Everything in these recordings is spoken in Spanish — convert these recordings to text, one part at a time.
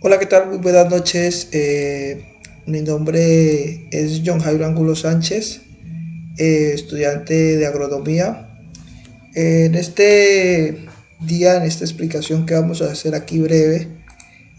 Hola, ¿qué tal? Muy buenas noches. Mi nombre es John Jairo Angulo Sánchez, estudiante de agronomía. En este día, en esta explicación que vamos a hacer aquí breve,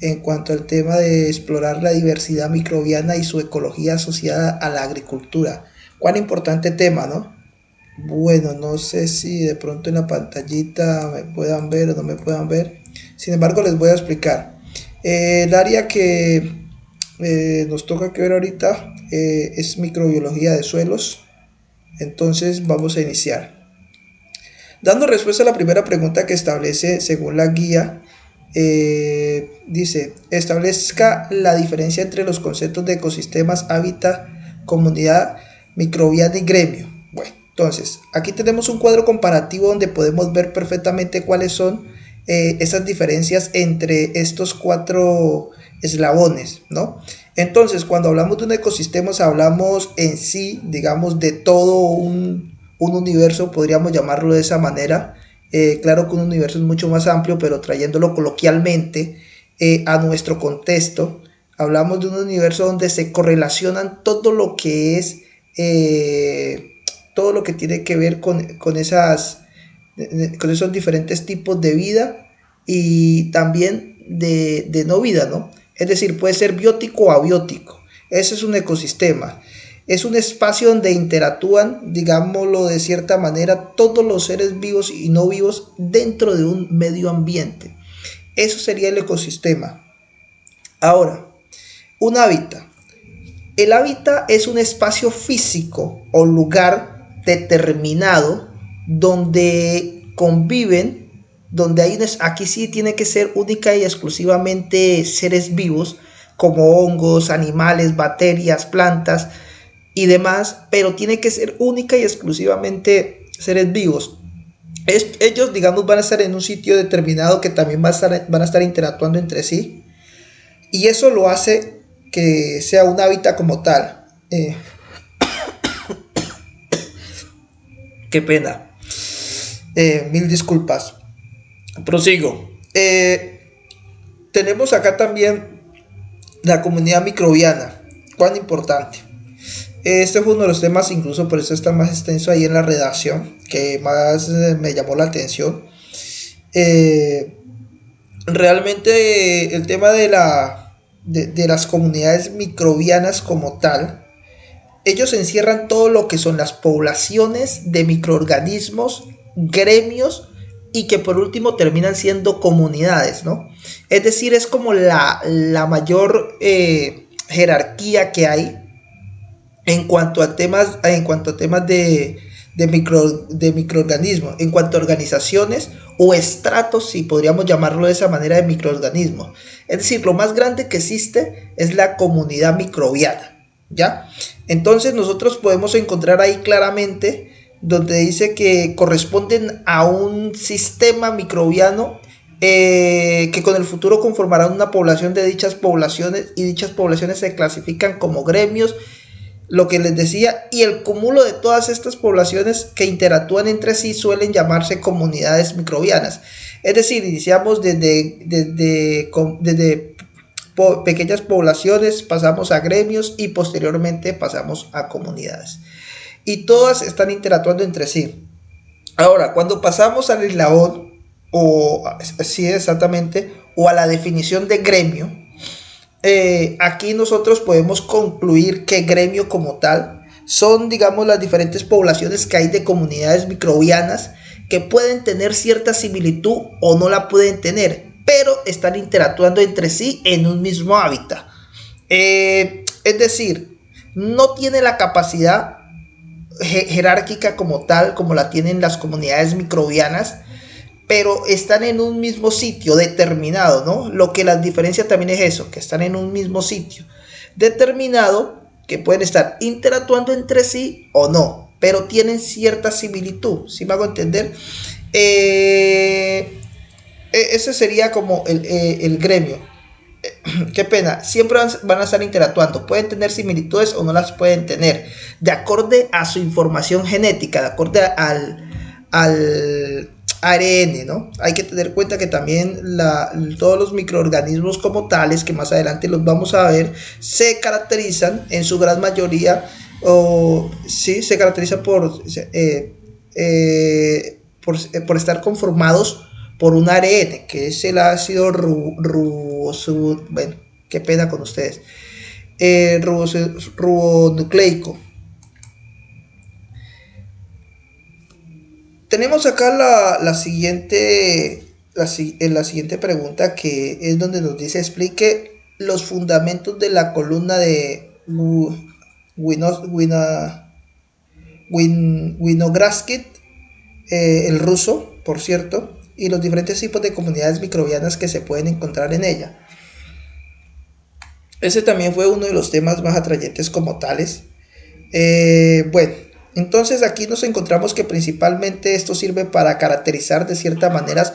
en cuanto al tema de explorar la diversidad microbiana y su ecología asociada a la agricultura. Cuán importante tema, ¿no? Bueno, no sé si de pronto en la pantallita me puedan ver o no me puedan ver. Sin embargo, les voy a explicar. El área que nos toca que ver ahorita es microbiología de suelos. Entonces vamos a iniciar. Dando respuesta a la primera pregunta que establece según la guía, dice, establezca la diferencia entre los conceptos de ecosistemas, hábitat, comunidad microbiana y gremio. Bueno, entonces, aquí tenemos un cuadro comparativo donde podemos ver perfectamente cuáles son esas diferencias entre estos cuatro eslabones, ¿no? Entonces, cuando hablamos de un ecosistema, hablamos en sí, digamos, de todo un universo, podríamos llamarlo de esa manera. Claro que un universo es mucho más amplio, pero trayéndolo coloquialmente a nuestro contexto, hablamos de un universo donde se correlacionan todo lo que es, todo lo que tiene que ver con esos diferentes tipos de vida y también de no vida, ¿no? Es decir, puede ser biótico o abiótico. Ese es un ecosistema. Es un espacio donde interactúan, digámoslo de cierta manera, todos los seres vivos y no vivos dentro de un medio ambiente. Eso sería el ecosistema. Ahora, un hábitat. El hábitat es un espacio físico o lugar determinado donde conviven, donde hay aquí sí tiene que ser única y exclusivamente seres vivos como hongos, animales, bacterias, plantas y demás, pero tiene que ser única y exclusivamente seres vivos. Ellos, digamos, van a estar en un sitio determinado que también van a estar interactuando entre sí y eso lo hace que sea un hábitat como tal. Qué pena. Mil disculpas. Prosigo. Tenemos acá también la comunidad microbiana. Cuán importante. Este fue uno de los temas, incluso por eso está más extenso ahí en la redacción, que más me llamó la atención. Eh, Realmente el tema de las comunidades microbianas como tal, ellos encierran todo lo que son las poblaciones de microorganismos, gremios y que por último terminan siendo comunidades, ¿no? Es decir, es como la mayor jerarquía que hay en cuanto a temas de microorganismos, en cuanto a organizaciones o estratos, si podríamos llamarlo de esa manera, de microorganismos. Es decir, lo más grande que existe es la comunidad microbiana, ¿ya? Entonces nosotros podemos encontrar ahí claramente donde dice que corresponden a un sistema microbiano que con el futuro conformarán una población de dichas poblaciones y dichas poblaciones se clasifican como gremios, lo que les decía, y el cúmulo de todas estas poblaciones que interactúan entre sí suelen llamarse comunidades microbianas. Es decir, iniciamos desde pequeñas poblaciones, pasamos a gremios y posteriormente pasamos a comunidades. Y todas están interactuando entre sí. Ahora, cuando pasamos al eslabón, o sí exactamente, o a la definición de gremio, aquí nosotros podemos concluir que gremio como tal son, digamos, las diferentes poblaciones que hay de comunidades microbianas que pueden tener cierta similitud o no la pueden tener, pero están interactuando entre sí en un mismo hábitat. Es decir, no tiene la capacidad jerárquica como tal, como la tienen las comunidades microbianas, pero están en un mismo sitio determinado, ¿no? Lo que las diferencia también es eso, que están en un mismo sitio determinado, que pueden estar interactuando entre sí o no, pero tienen cierta similitud, ¿sí me hago entender? Ese sería como el gremio. Qué pena, siempre van a estar interactuando, pueden tener similitudes o no las pueden tener, de acorde a su información genética, de acorde al ARN, ¿no? Hay que tener en cuenta que también todos los microorganismos como tales, que más adelante los vamos a ver, se caracterizan en su gran mayoría, o sí, se caracterizan por estar conformados por un ARN, que es el ácido bueno, qué pena con ustedes, ribonucleico. Tenemos acá la siguiente pregunta, que es donde nos dice: explique los fundamentos de la columna de Winogradsky, el ruso, por cierto, y los diferentes tipos de comunidades microbianas que se pueden encontrar en ella. Ese también fue uno de los temas más atrayentes como tales. Bueno, entonces aquí nos encontramos que principalmente esto sirve para caracterizar de cierta manera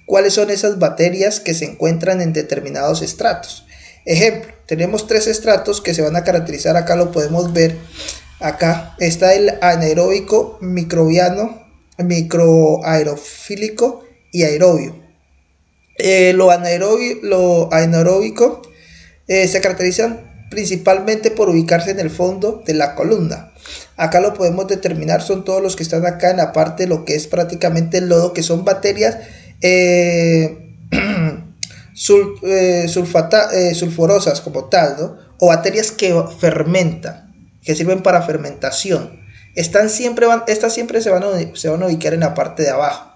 cuáles son esas bacterias que se encuentran en determinados estratos. Ejemplo, tenemos 3 estratos que se van a caracterizar. Acá lo podemos ver. Acá está el anaeróbico, microbiano, microaerofílico y aerobio. Lo anaeróbico se caracterizan principalmente por ubicarse en el fondo de la columna. Acá lo podemos determinar, son todos los que están acá en la parte de lo que es prácticamente el lodo, que son bacterias sulfurosas como tal, ¿no? O bacterias que fermentan, que sirven para fermentación. Estas siempre se van a ubicar en la parte de abajo.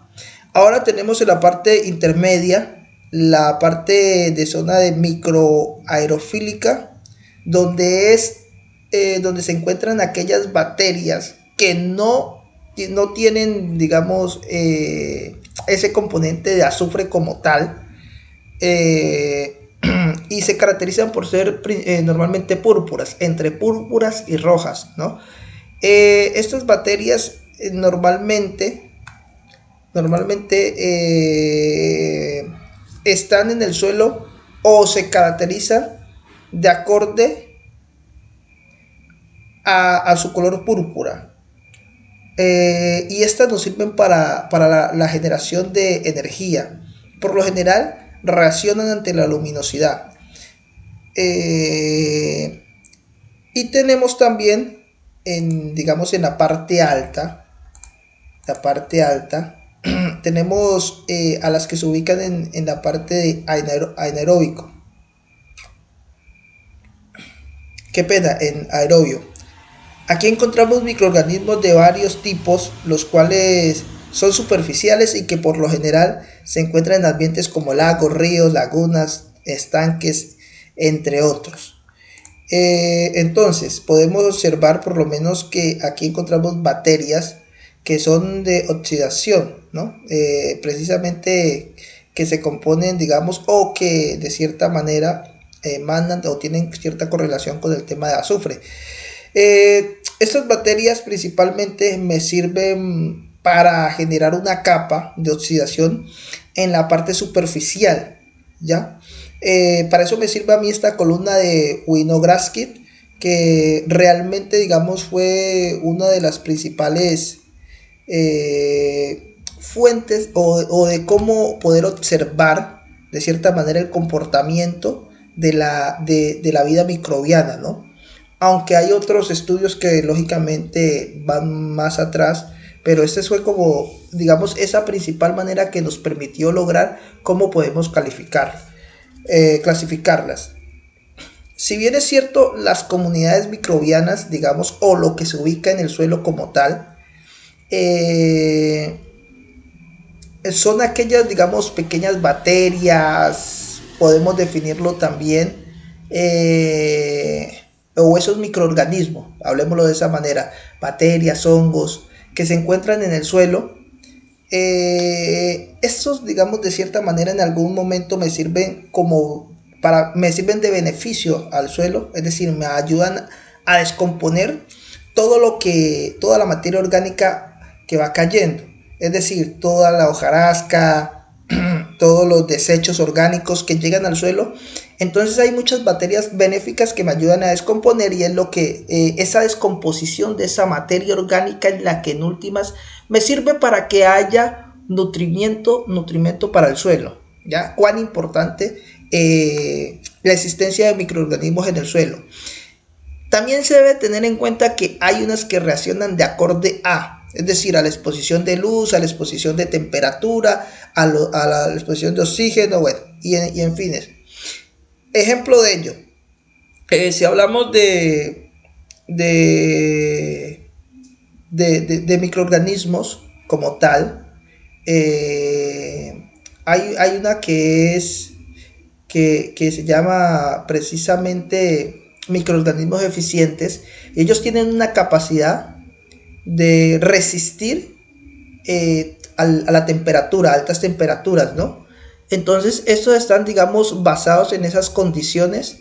Ahora tenemos en la parte intermedia la parte de zona de microaerofílica, donde se encuentran aquellas bacterias que no tienen, digamos, ese componente de azufre como tal, y se caracterizan por ser normalmente púrpuras, entre púrpuras y rojas, ¿no? Estas bacterias normalmente están en el suelo o se caracterizan de acorde a su color púrpura, y estas nos sirven para la generación de energía. Por lo general reaccionan ante la luminosidad, y tenemos también digamos en la parte alta tenemos a las que se ubican en la parte de anaeróbico. Qué pena, en aerobio. Aquí encontramos microorganismos de varios tipos, los cuales son superficiales y que por lo general se encuentran en ambientes como lagos, ríos, lagunas, estanques, entre otros. Entonces podemos observar por lo menos que aquí encontramos bacterias que son de oxidación, ¿no? Precisamente que se componen, digamos, o que de cierta manera mandan o tienen cierta correlación con el tema de azufre. Estas bacterias principalmente me sirven para generar una capa de oxidación en la parte superficial, ¿ya? Para eso me sirve a mí esta columna de Winogradsky, que realmente, digamos, fue una de las principales fuentes o de cómo poder observar de cierta manera el comportamiento de la vida microbiana, ¿no? Aunque hay otros estudios que lógicamente van más atrás, pero este fue como, digamos, esa principal manera que nos permitió lograr cómo podemos clasificarlas. Si bien es cierto, las comunidades microbianas, digamos, o lo que se ubica en el suelo como tal, son aquellas, digamos, pequeñas bacterias, podemos definirlo también, o esos microorganismos, hablemoslo de esa manera, bacterias, hongos, que se encuentran en el suelo. Estos, digamos, de cierta manera en algún momento me sirven de beneficio al suelo, es decir, me ayudan a descomponer toda la materia orgánica que va cayendo, es decir, toda la hojarasca, todos los desechos orgánicos que llegan al suelo. Entonces hay muchas bacterias benéficas que me ayudan a descomponer, y es lo que esa descomposición de esa materia orgánica es la que en últimas me sirve para que haya nutrimento para el suelo, ¿ya? Cuán importante la existencia de microorganismos en el suelo. También se debe tener en cuenta que hay unas que reaccionan de acorde a, es decir, a la exposición de luz, a la exposición de temperatura, a la exposición de oxígeno, bueno, y en fines. Ejemplo de ello, si hablamos de microorganismos como tal, hay una que se llama precisamente microorganismos eficientes. Ellos tienen una capacidad de resistir a la temperatura, a altas temperaturas, ¿no? Entonces estos están, digamos, basados en esas condiciones,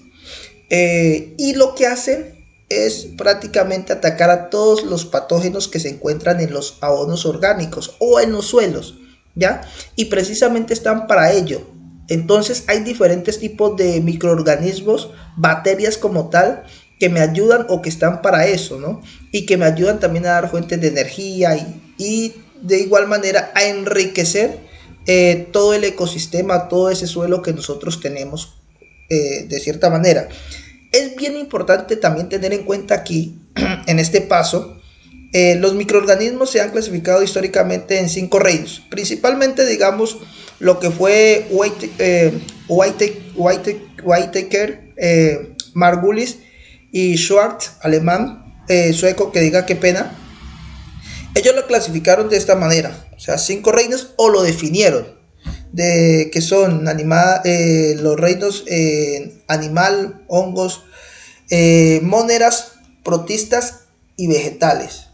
y lo que hacen es prácticamente atacar a todos los patógenos que se encuentran en los abonos orgánicos o en los suelos, ¿ya? Y precisamente están para ello. Entonces hay diferentes tipos de microorganismos, bacterias como tal, que me ayudan o que están para eso, ¿no? Y que me ayudan también a dar fuentes de energía y de igual manera a enriquecer todo el ecosistema, todo ese suelo que nosotros tenemos, de cierta manera. Es bien importante también tener en cuenta aquí, en este paso, los microorganismos se han clasificado históricamente en 5 reinos, principalmente, digamos, lo que fue Whittaker, Margulis y Schwartz, alemán, sueco, que diga qué pena. Ellos lo clasificaron de esta manera, o sea, 5 reinos, o lo definieron, que son los reinos animal, hongos, móneras, protistas y vegetales.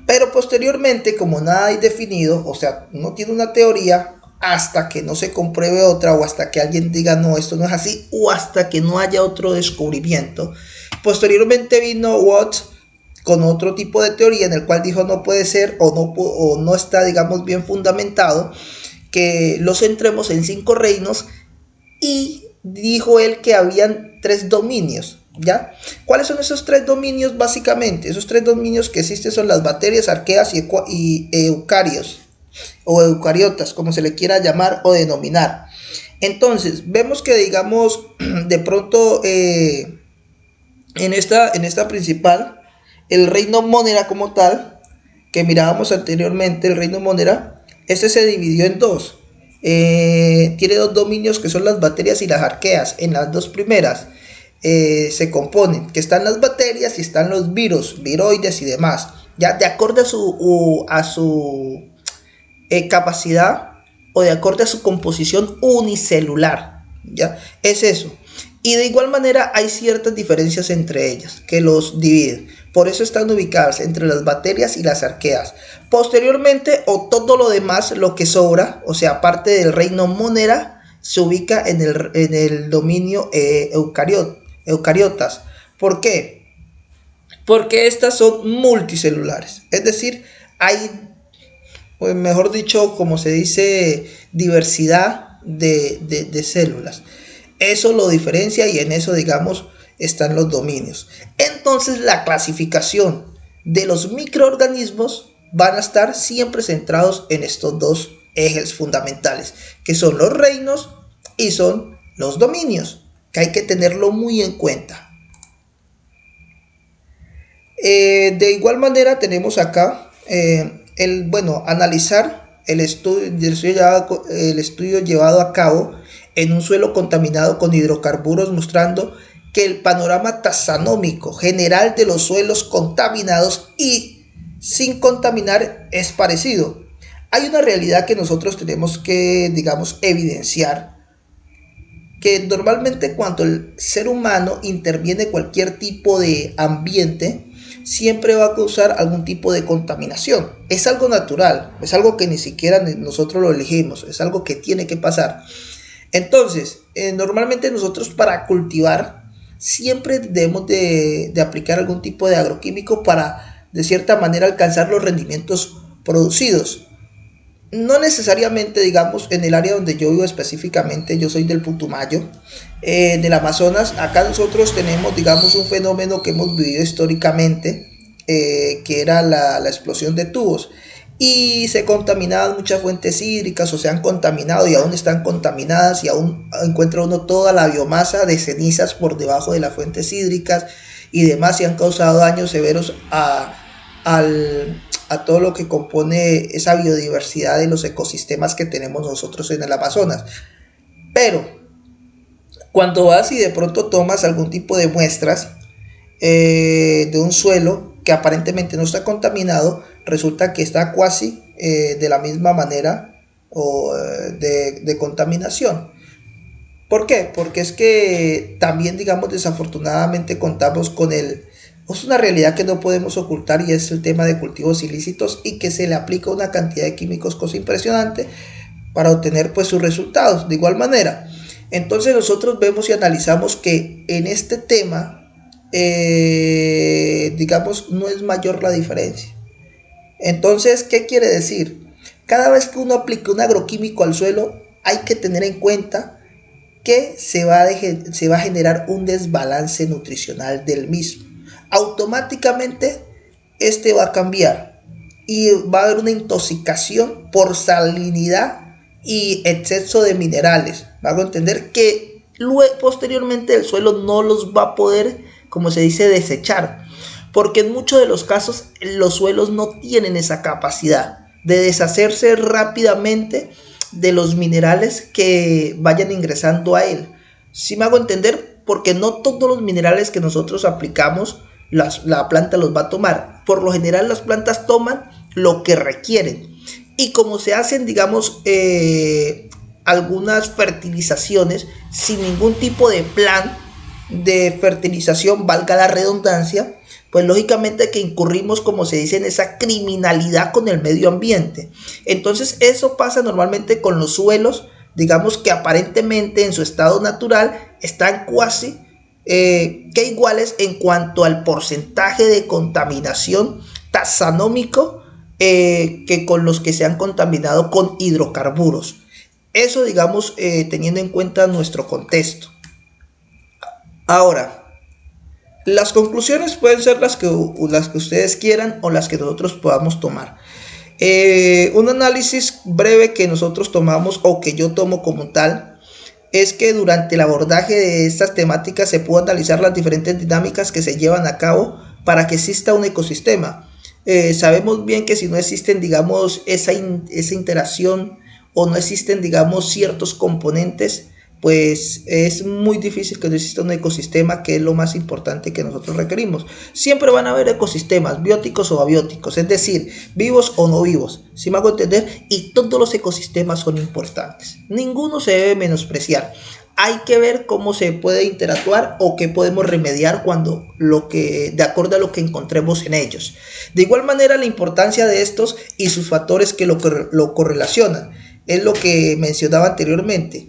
Pero posteriormente, como nada hay definido, o sea, no tiene una teoría hasta que no se compruebe otra, o hasta que alguien diga no, esto no es así, o hasta que no haya otro descubrimiento. Posteriormente vino Watts con otro tipo de teoría en el cual dijo no puede ser, o no está, digamos, bien fundamentado que los centremos en 5 reinos, y dijo él que habían 3 dominios, ¿ya? ¿Cuáles son esos 3 dominios básicamente? Esos 3 dominios que existen son las bacterias, arqueas y eucarios, o eucariotas, como se le quiera llamar o denominar. Entonces, vemos que, digamos, de pronto, en esta principal, el reino Monera como tal, que mirábamos anteriormente, el reino Monera, este se dividió en 2. Tiene 2 dominios que son las bacterias y las arqueas. En las 2 primeras se componen, que están las bacterias y están los virus, viroides y demás, ya de acuerdo a su capacidad, o de acuerdo a su composición unicelular, ya es eso. Y de igual manera hay ciertas diferencias entre ellas que los dividen. Por eso están ubicadas entre las bacterias y las arqueas. Posteriormente, o todo lo demás, lo que sobra, o sea, parte del reino Monera, se ubica en el dominio eucariotas. ¿Por qué? Porque estas son multicelulares. Es decir, hay, pues mejor dicho, como se dice, diversidad de células. Eso lo diferencia, y en eso, digamos, están los dominios. Entonces, la clasificación de los microorganismos van a estar siempre centrados en estos 2 ejes fundamentales, que son los reinos y son los dominios, que hay que tenerlo muy en cuenta. De igual manera tenemos acá analizar el estudio llevado a cabo en un suelo contaminado con hidrocarburos, mostrando que el panorama taxonómico general de los suelos contaminados y sin contaminar es parecido. Hay una realidad que nosotros tenemos que, digamos, evidenciar, que normalmente cuando el ser humano interviene en cualquier tipo de ambiente, siempre va a causar algún tipo de contaminación. Es algo natural, es algo que ni siquiera nosotros lo elegimos, es algo que tiene que pasar. Entonces, normalmente nosotros, para cultivar, siempre debemos de aplicar algún tipo de agroquímico para, de cierta manera, alcanzar los rendimientos producidos. No necesariamente, digamos, en el área donde yo vivo específicamente, yo soy del Putumayo, del Amazonas. Acá nosotros tenemos, digamos, un fenómeno que hemos vivido históricamente, que era la explosión de tubos. y se contaminaban muchas fuentes hídricas o se han contaminado y aún están contaminadas y aún encuentra uno toda la biomasa de cenizas por debajo de las fuentes hídricas y demás y han causado daños severos a todo lo que compone esa biodiversidad de los ecosistemas que tenemos nosotros en el Amazonas. Pero cuando vas y de pronto tomas algún tipo de muestras de un suelo que aparentemente no está contaminado, resulta que está casi de la misma manera o de contaminación. ¿Por qué? Porque es que también, digamos, desafortunadamente contamos con es una realidad que no podemos ocultar y es el tema de cultivos ilícitos y que se le aplica una cantidad de químicos, cosa impresionante, para obtener pues sus resultados. De igual manera, entonces nosotros vemos y analizamos que en este tema, digamos, no es mayor la diferencia. Entonces, ¿qué quiere decir? Cada vez que uno aplica un agroquímico al suelo, hay que tener en cuenta que se va a generar un desbalance nutricional del mismo. Automáticamente este va a cambiar y va a haber una intoxicación por salinidad y exceso de minerales. Van a entender que luego, posteriormente el suelo no los va a poder, como se dice, desechar, porque en muchos de los casos los suelos no tienen esa capacidad de deshacerse rápidamente de los minerales que vayan ingresando a él. Si me hago entender, porque no todos los minerales que nosotros aplicamos la planta los va a tomar. Por lo general las plantas toman lo que requieren. Y como se hacen, digamos, algunas fertilizaciones sin ningún tipo de plan de fertilización, valga la redundancia, pues lógicamente que incurrimos, como se dice, en esa criminalidad con el medio ambiente. Entonces eso pasa normalmente con los suelos, digamos que aparentemente en su estado natural están casi que iguales en cuanto al porcentaje de contaminación taxonómico que con los que se han contaminado con hidrocarburos. Eso, digamos, teniendo en cuenta nuestro contexto. Ahora, las conclusiones pueden ser las que ustedes quieran o las que nosotros podamos tomar. Un análisis breve que nosotros tomamos o que yo tomo como tal es que durante el abordaje de estas temáticas se pudo analizar las diferentes dinámicas que se llevan a cabo para que exista un ecosistema. Sabemos bien que si no existen, digamos, esa interacción o no existen, digamos, ciertos componentes, pues es muy difícil que no exista un ecosistema, que es lo más importante que nosotros requerimos. Siempre van a haber ecosistemas, bióticos o abióticos, es decir, vivos o no vivos, ¿sí me hago entender? Y todos los ecosistemas son importantes, ninguno se debe menospreciar. Hay que ver cómo se puede interactuar o qué podemos remediar de acuerdo a lo que encontremos en ellos. De igual manera, la importancia de estos y sus factores que lo correlacionan es lo que mencionaba anteriormente.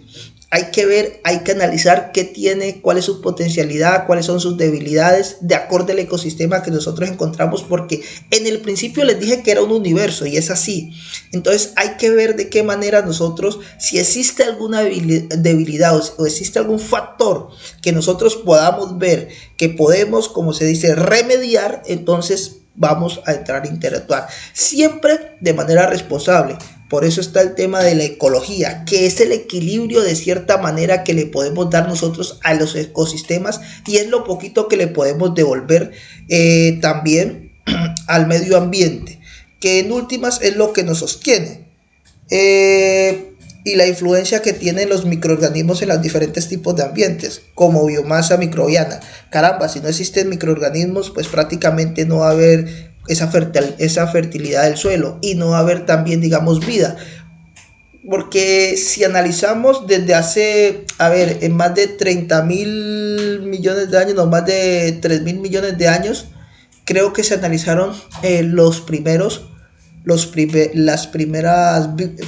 Hay que ver, hay que analizar qué tiene, cuál es su potencialidad, cuáles son sus debilidades, de acuerdo al ecosistema que nosotros encontramos, porque en el principio les dije que era un universo y es así. Entonces hay que ver de qué manera nosotros, si existe alguna debilidad o existe algún factor que nosotros podamos ver, que podemos, como se dice, remediar, entonces vamos a entrar a interactuar, siempre de manera responsable. Por eso está el tema de la ecología, que es el equilibrio de cierta manera que le podemos dar nosotros a los ecosistemas y es lo poquito que le podemos devolver también al medio ambiente, que en últimas es lo que nos sostiene. Y la influencia que tienen los microorganismos en los diferentes tipos de ambientes, como biomasa microbiana. Caramba, si no existen microorganismos, pues prácticamente no va a haber esa fertilidad del suelo y no va a haber también, digamos, vida. Porque si analizamos desde hace, en más de 30.000 millones de años, no, más de 3.000 millones de años, creo que se analizaron las primeras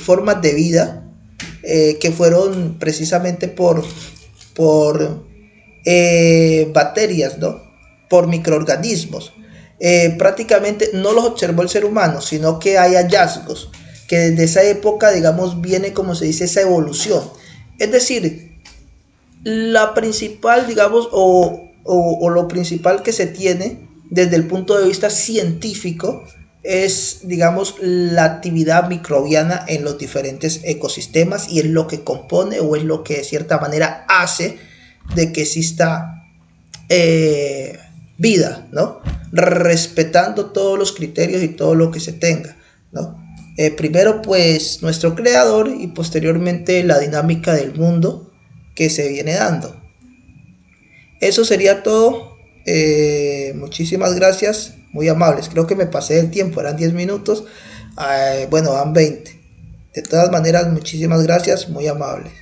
formas de vida que fueron precisamente por bacterias, ¿no? Por microorganismos. Prácticamente no los observó el ser humano, sino que hay hallazgos que desde esa época, digamos, viene, como se dice, esa evolución. Es decir, la principal, digamos, o lo principal que se tiene desde el punto de vista científico es, digamos, la actividad microbiana en los diferentes ecosistemas y es lo que compone o es lo que de cierta manera hace de que exista vida, ¿no? Respetando todos los criterios y todo lo que se tenga, ¿no? Primero pues nuestro creador y posteriormente la dinámica del mundo que se viene dando. Eso sería todo. Muchísimas gracias, muy amables. Creo que me pasé del tiempo, eran 10 minutos. Bueno, van 20. De todas maneras, muchísimas gracias, muy amables.